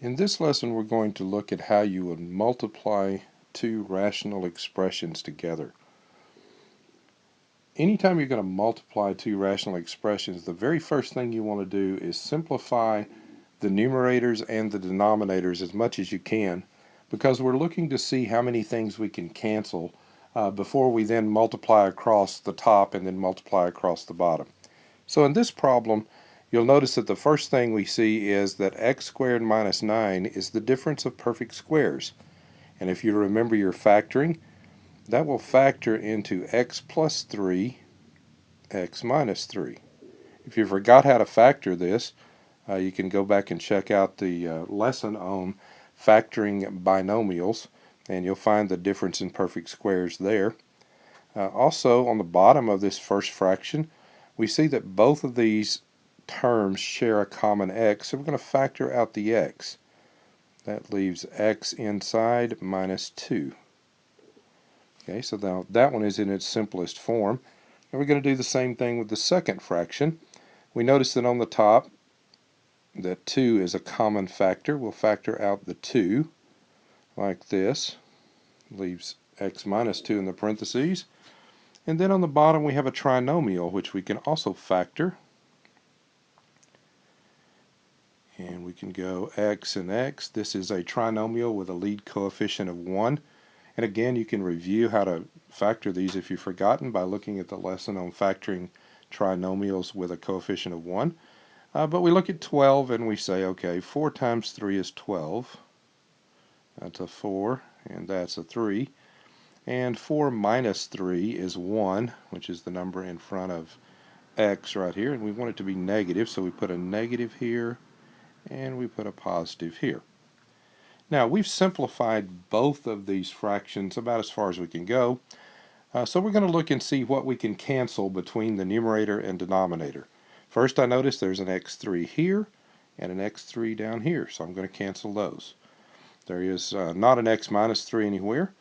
In this lesson, we're going to look at how you would multiply two rational expressions together. Anytime you're going to multiply two rational expressions, the very first thing you want to do is simplify the numerators and the denominators as much as you can, because we're looking to see how many things we can cancel before we then multiply across the top and then multiply across the bottom. So in this problem, you'll notice that the first thing we see is that x squared minus 9 is the difference of perfect squares. And if you remember your factoring, that will factor into x plus 3, x minus 3. If you forgot how to factor this, you can go back and check out the lesson on factoring binomials, and you'll find the difference in perfect squares there. Also, on the bottom of this first fraction, we see that both of these terms share a common x, so we're going to factor out the x. That leaves x inside minus 2. Okay, so now that one is in its simplest form. And we're going to do the same thing with the second fraction. We notice that on the top that 2 is a common factor. We'll factor out the 2 like this. Leaves x minus 2 in the parentheses. And then on the bottom we have a trinomial, which we can also factor. And we can go x and x. This is a trinomial with a lead coefficient of 1. And again, you can review how to factor these if you've forgotten by looking at the lesson on factoring trinomials with a coefficient of 1. But we look at 12 and we say, okay, 4 times 3 is 12. That's a 4, and that's a 3. And 4 minus 3 is 1, which is the number in front of x right here. And we want it to be negative, so we put a negative here, and we put a positive here. Now, we've simplified both of these fractions about as far as we can go. So we're going to look and see what we can cancel between the numerator and denominator. First, I notice there's an x3 here and an x3 down here, so I'm going to cancel those. There is not an x minus 3 anywhere.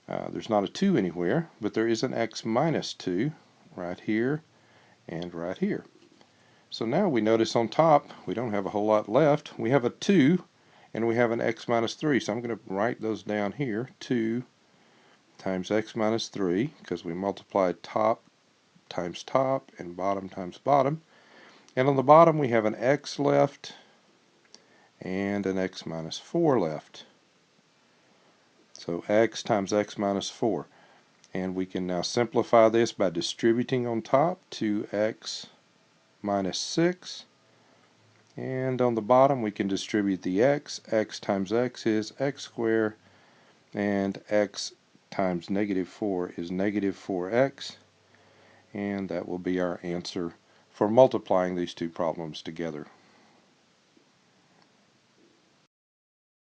There's not a 2 anywhere, but there is an x minus 2 right here and right here. So now we notice on top we don't have a whole lot left. We have a 2 and we have an x minus 3, so I'm going to write those down here. 2 times x minus 3, because we multiplied top times top and bottom times bottom. And on the bottom we have an x left and an x minus 4 left. So x times x minus 4. And we can now simplify this by distributing on top to x minus 6. And on the bottom we can distribute the x. X times x is x squared, and x times negative 4 is negative 4x. And that will be our answer for multiplying these two problems together.